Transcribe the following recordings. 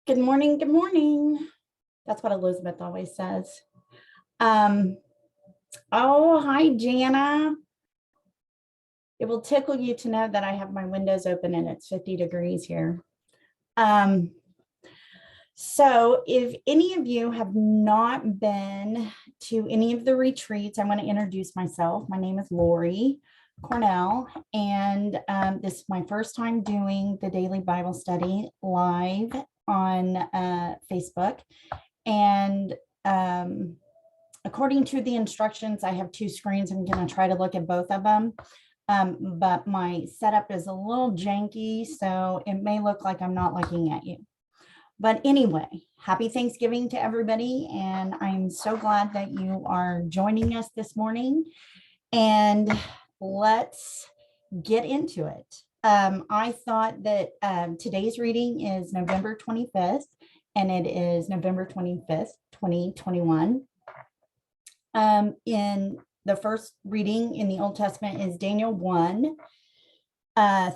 Good morning. Good morning. That's what Elizabeth always says. Um, oh, hi, Jana. It will tickle you to know that I have my windows open and it's 50 degrees here. Um, so if any of you have not been to any of the retreats, I want to introduce myself. My name is Lori Cornell, and this is my first time doing the daily Bible study live on Facebook. And according to the instructions, I have two screens. I'm going to try to look at both of them. But my setup is a little janky, so it may look like I'm not looking at you. But anyway, happy Thanksgiving to everybody. And I'm so glad that you are joining us this morning. And let's get into it. I thought that today's reading is November 25th, and it is November 25th, 2021. In the first reading in the Old Testament is Daniel 1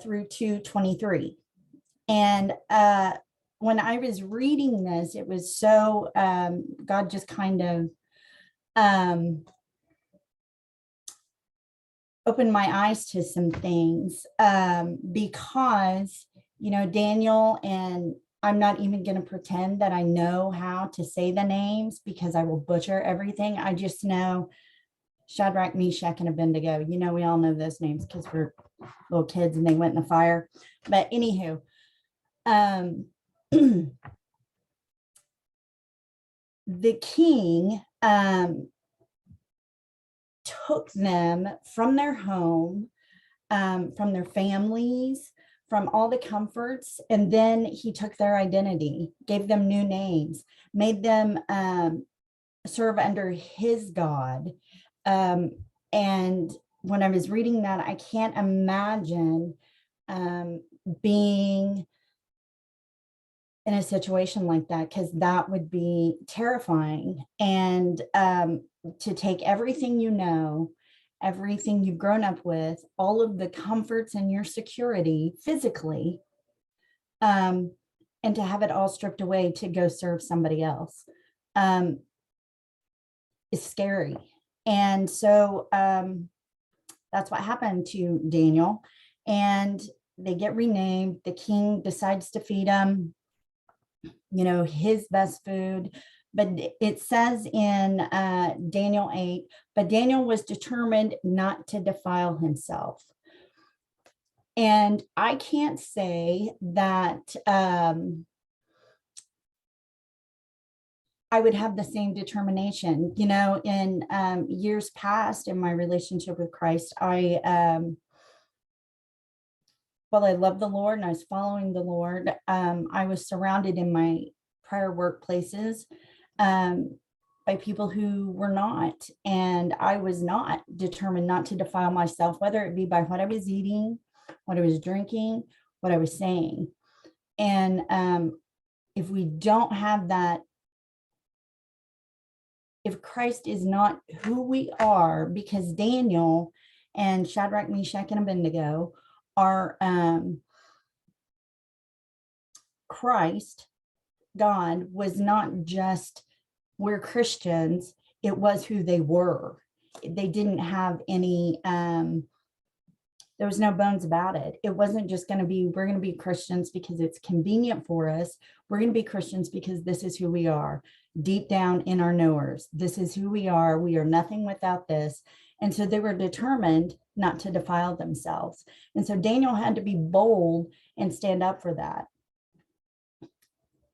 through 2:23. And when I was reading this, it was so, God just kind of opened my eyes to some things because, Daniel, and I'm not even going to pretend that I know how to say the names because I will butcher everything. I just know Shadrach, Meshach, and Abednego. We all know those names because we're little kids and they went in the fire. But anywho, the king took them from their home, from their families, from all the comforts, and then he took their identity, gave them new names, made them serve under his God. And when I was reading that, I can't imagine being in a situation like that, because that would be terrifying. And to take everything everything you've grown up with, all of the comforts and your security physically, and to have it all stripped away to go serve somebody else is scary. And so that's what happened to Daniel. And they get renamed. The king decides to feed them, his best food. But it says in Daniel 8, but Daniel was determined not to defile himself. And I can't say that I would have the same determination. In years past in my relationship with Christ, I love the Lord and I was following the Lord. I was surrounded in my prior workplaces by people who were not, and I was not determined not to defile myself, whether it be by what I was eating, what I was drinking, what I was saying. And if we don't have that, if Christ is not who we are, because Daniel and Shadrach, Meshach, and Abednego are Christ, God was not just, we're Christians, it was who they were. They didn't have any, there was no bones about it. It wasn't just going to be, we're going to be Christians because it's convenient for us. We're going to be Christians because this is who we are. Deep down in our knowers, this is who we are. We are nothing without this. And so they were determined not to defile themselves. And so Daniel had to be bold and stand up for that.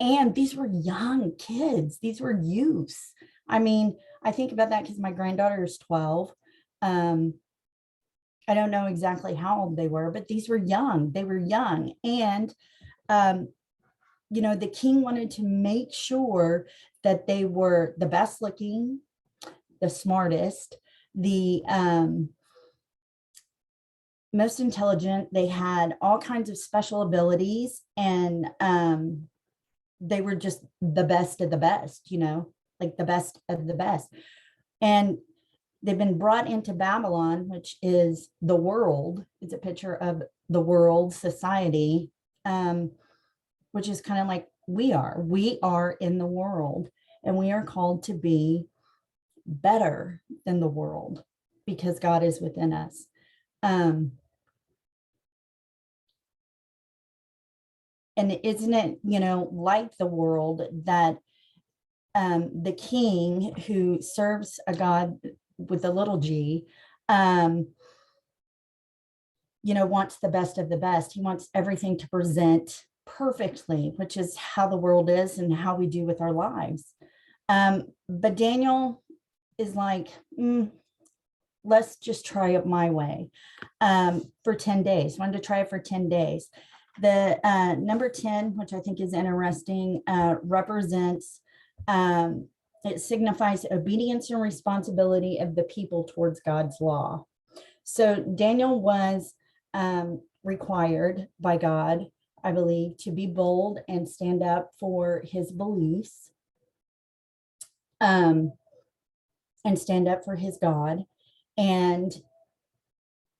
And these were young kids. These were youths. I mean, I think about that because my granddaughter is 12. I don't know exactly how old they were, but these were young. They were young. And, the king wanted to make sure that they were the best looking, the smartest, the most intelligent. They had all kinds of special abilities, and they were just the best of the best, like the best of the best. And they've been brought into Babylon, which is the world. It's a picture of the world society, which is kind of like we are in the world, and we are called to be better than the world because God is within us. And isn't it, like the world that the king who serves a God with a little g, wants the best of the best. He wants everything to present perfectly, which is how the world is and how we do with our lives. But Daniel is like, let's just try it my way for 10 days. Wanted to try it for 10 days. The number 10, which I think is interesting, represents, it signifies obedience and responsibility of the people towards God's law. So Daniel was required by God, I believe, to be bold and stand up for his beliefs, and stand up for his God. And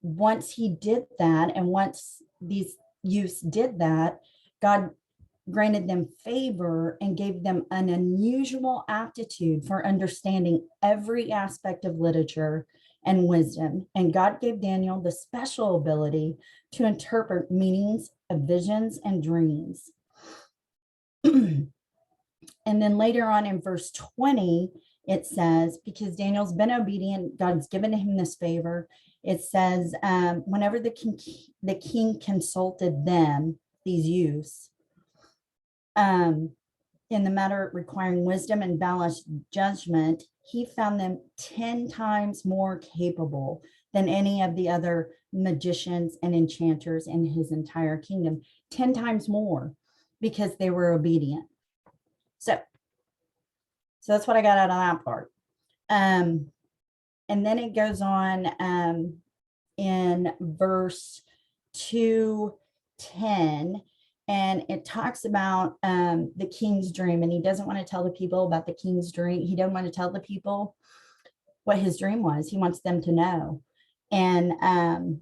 once he did that, and once these youths did that, God granted them favor and gave them an unusual aptitude for understanding every aspect of literature and wisdom. And God gave Daniel the special ability to interpret meanings of visions and dreams. And then later on in verse 20, it says, because Daniel's been obedient, God's given him this favor. It says, whenever the king consulted them, these youths, in the matter requiring wisdom and balanced judgment, he found them 10 times more capable than any of the other magicians and enchanters in his entire kingdom. 10 times more, because they were obedient. So that's what I got out of that part. And then it goes on in verse 2:10, and it talks about the king's dream, and he doesn't want to tell the people about the king's dream. He doesn't want to tell the people what his dream was. He wants them to know. And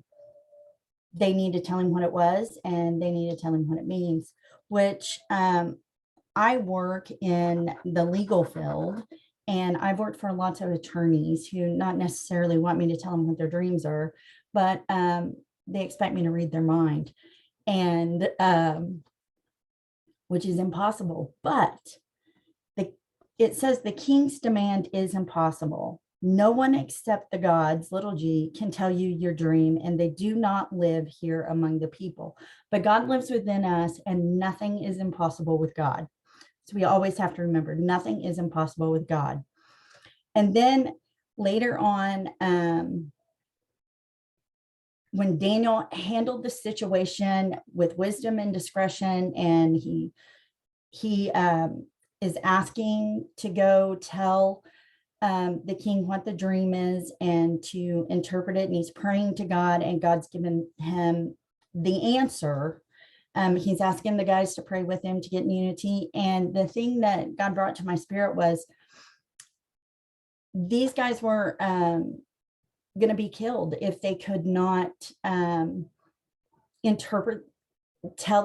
they need to tell him what it was, and they need to tell him what it means, which I work in the legal field, and I've worked for lots of attorneys who not necessarily want me to tell them what their dreams are, but they expect me to read their mind, and which is impossible. But it says the king's demand is impossible. No one except the gods, little g, can tell you your dream, and they do not live here among the people. But God lives within us, and nothing is impossible with God. So we always have to remember, nothing is impossible with God. And then later on, when Daniel handled the situation with wisdom and discretion, and he is asking to go tell the king what the dream is and to interpret it, and he's praying to God, and God's given him the answer. He's asking the guys to pray with him to get in unity. And the thing that God brought to my spirit was these guys were going to be killed if they could not tell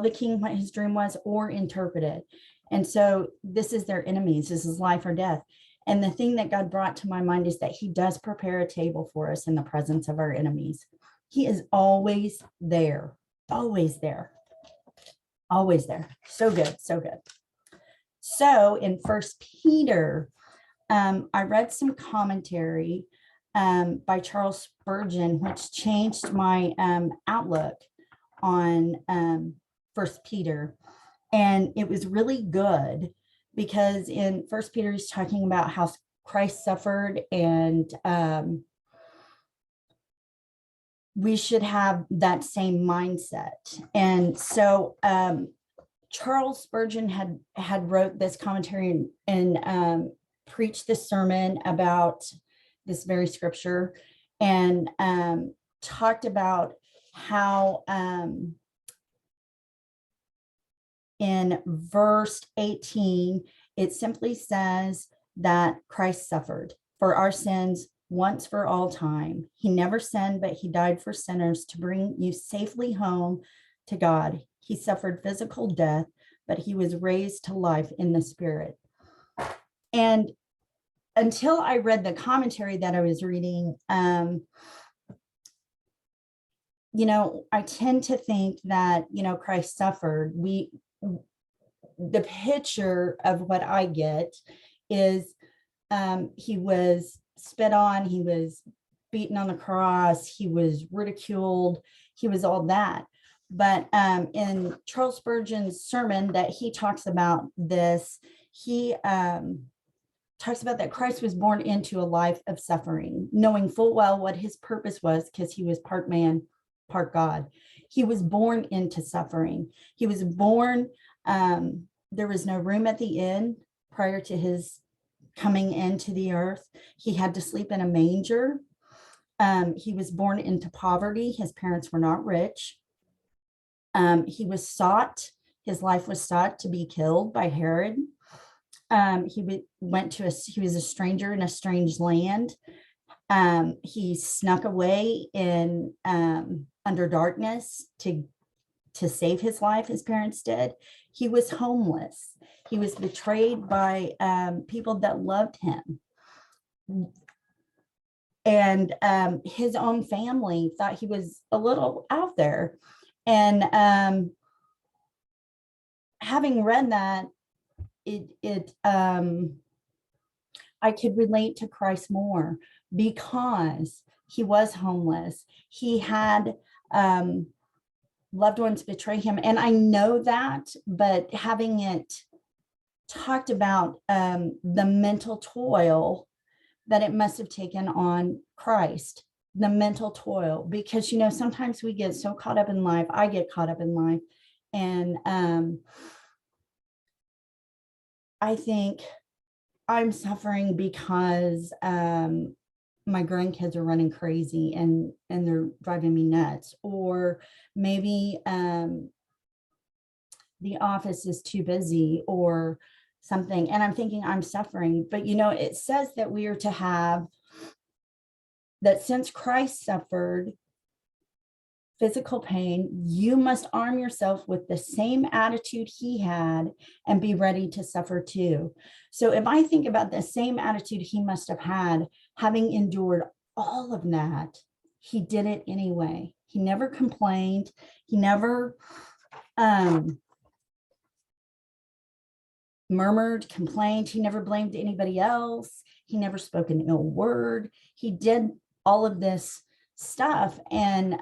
the king what his dream was or interpret it. And so this is their enemies. This is life or death. And the thing that God brought to my mind is that he does prepare a table for us in the presence of our enemies. He is always there, always there. Always there. So good, so good. So in First Peter, I read some commentary by Charles Spurgeon, which changed my outlook on First Peter. And it was really good because in First Peter, he's talking about how Christ suffered, and we should have that same mindset. And so Charles Spurgeon had wrote this commentary and preached this sermon about this very scripture, and talked about how in verse 18, it simply says that Christ suffered for our sins once for all time. He never sinned, but he died for sinners to bring you safely home to God. He suffered physical death, but he was raised to life in the spirit. And until I read the commentary that I was reading, I tend to think that, Christ suffered. The picture of what I get is he was spit on, he was beaten on the cross, he was ridiculed, he was all that. But in Charles Spurgeon's sermon that he talks about this, he talks about that Christ was born into a life of suffering, knowing full well what his purpose was, because he was part man, part God. He was born into suffering. He was born, there was no room at the inn prior to his coming into the earth. He had to sleep in a manger. He was born into poverty. His parents were not rich. He was sought, his life was sought to be killed by Herod. He was a stranger in a strange land. He snuck away in under darkness to save his life. His parents did. He was homeless. He was betrayed by people that loved him. And his own family thought he was a little out there. And having read that, I could relate to Christ more, because he was homeless. He had loved ones betray him. And I know that, but having it talked about the mental toil that it must have taken on Christ, the mental toil, because, sometimes we get so caught up in life. I get caught up in life. And I think I'm suffering because my grandkids are running crazy and they're driving me nuts, or maybe the office is too busy or something, and I'm thinking I'm suffering. But it says that we are to have that since Christ suffered physical pain, you must arm yourself with the same attitude he had and be ready to suffer too. So if I think about the same attitude he must have had, having endured all of that, he did it anyway. He never complained. He never murmured, complained. He never blamed anybody else. He never spoke an ill word. He did all of this stuff. And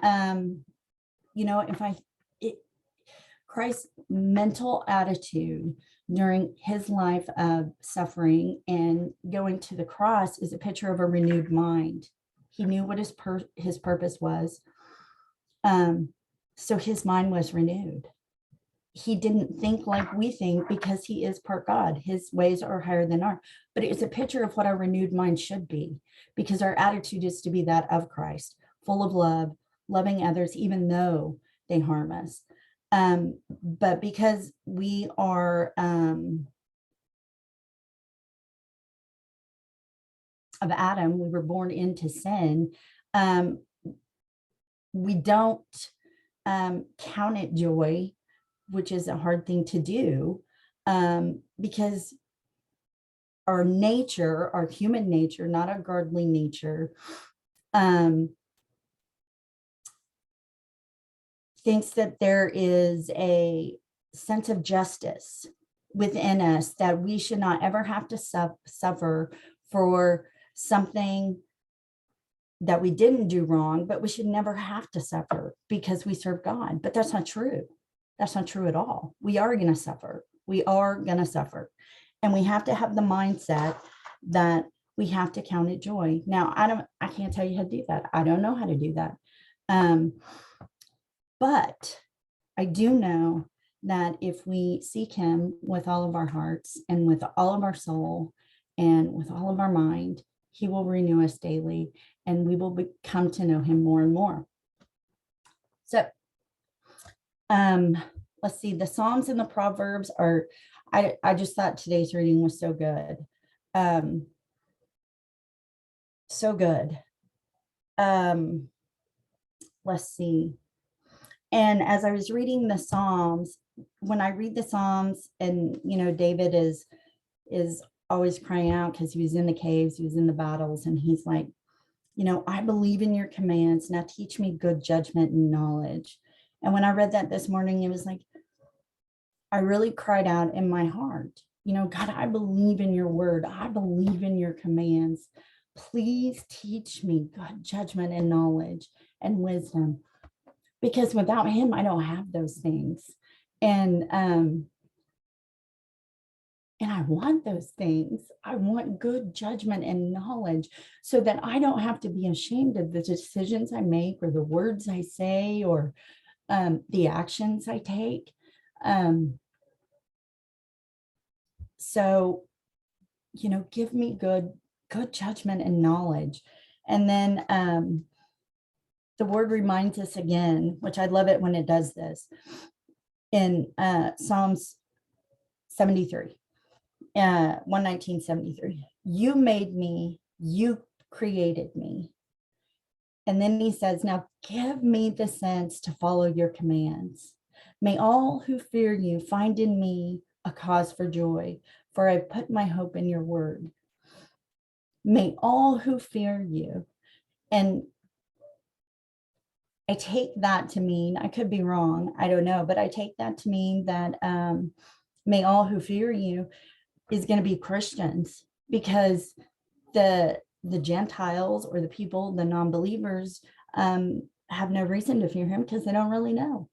Christ's mental attitude during his life of suffering and going to the cross is a picture of a renewed mind. He knew what his purpose was. So his mind was renewed. He didn't think like we think, because he is part God. His ways are higher than ours. But it's a picture of what our renewed mind should be, because our attitude is to be that of Christ, full of love, loving others, even though they harm us. But because we are of Adam, we were born into sin. We don't count it joy, which is a hard thing to do, because our nature, our human nature, not our godly nature, thinks that there is a sense of justice within us, that we should not ever have to suffer for something that we didn't do wrong, but we should never have to suffer because we serve God. But that's not true. That's not true at all. We are going to suffer. We are going to suffer. And we have to have the mindset that we have to count it joy. Now, I can't tell you how to do that. I don't know how to do that. But I do know that if we seek him with all of our hearts and with all of our soul and with all of our mind, he will renew us daily, and we will come to know him more and more. So let's see, the Psalms and the Proverbs are, I just thought today's reading was so good. So good. Let's see. And as I was reading the Psalms, when I read the Psalms, and David is always crying out because he was in the caves, he was in the battles, and he's like, I believe in your commands. Now teach me good judgment and knowledge. And when I read that this morning, it was like, I really cried out in my heart, God, I believe in your word. I believe in your commands. Please teach me good judgment and knowledge and wisdom, because without him, I don't have those things. And I want those things. I want good judgment and knowledge so that I don't have to be ashamed of the decisions I make or the words I say or the actions I take. So, give me good judgment and knowledge. And then the word reminds us again, which I love it when it does this, in Psalms 73. 119:73. You made me, you created me. And then he says, now give me the sense to follow your commands. May all who fear you find in me a cause for joy, for I put my hope in your word. May all who fear you. And I take that to mean, I could be wrong, I don't know, but I take that to mean that may all who fear you is going to be Christians, because the Gentiles or the people, the non-believers, have no reason to fear him because they don't really know.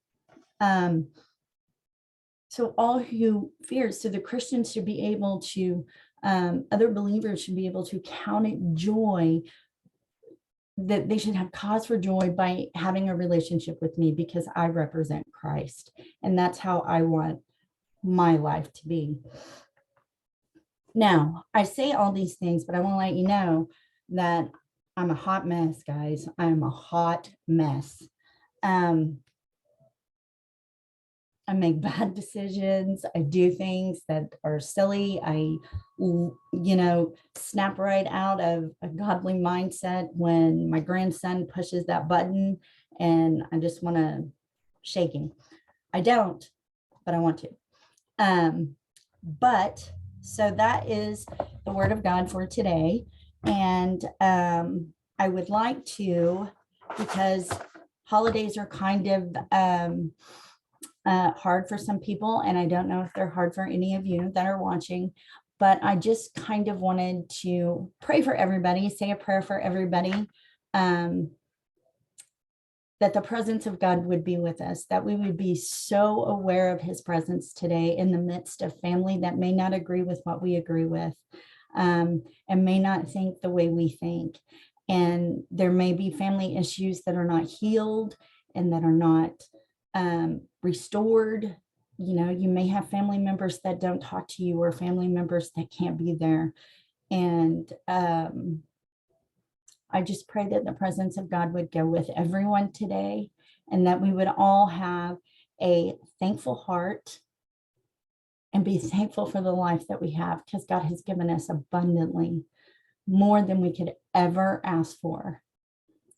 So all who fear, so the Christians should be able to, other believers should be able to count it joy, that they should have cause for joy by having a relationship with me, because I represent Christ. And that's how I want my life to be. Now, I say all these things, but I want to let you know that I'm a hot mess, guys. I'm a hot mess. I make bad decisions. I do things that are silly. I, snap right out of a godly mindset when my grandson pushes that button and I just want to shake him. I don't, but I want to. But so that is the word of God for today. And I would like to, because holidays are kind of hard for some people, and I don't know if they're hard for any of you that are watching, but I just kind of wanted to pray for everybody, say a prayer for everybody, that the presence of God would be with us, that we would be so aware of his presence today in the midst of family that may not agree with what we agree with, and may not think the way we think. And there may be family issues that are not healed and that are not restored. You may have family members that don't talk to you, or family members that can't be there. And I just pray that the presence of God would go with everyone today, and that we would all have a thankful heart and be thankful for the life that we have, because God has given us abundantly more than we could ever ask for.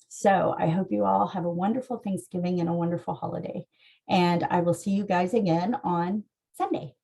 So I hope you all have a wonderful Thanksgiving and a wonderful holiday. And I will see you guys again on Sunday.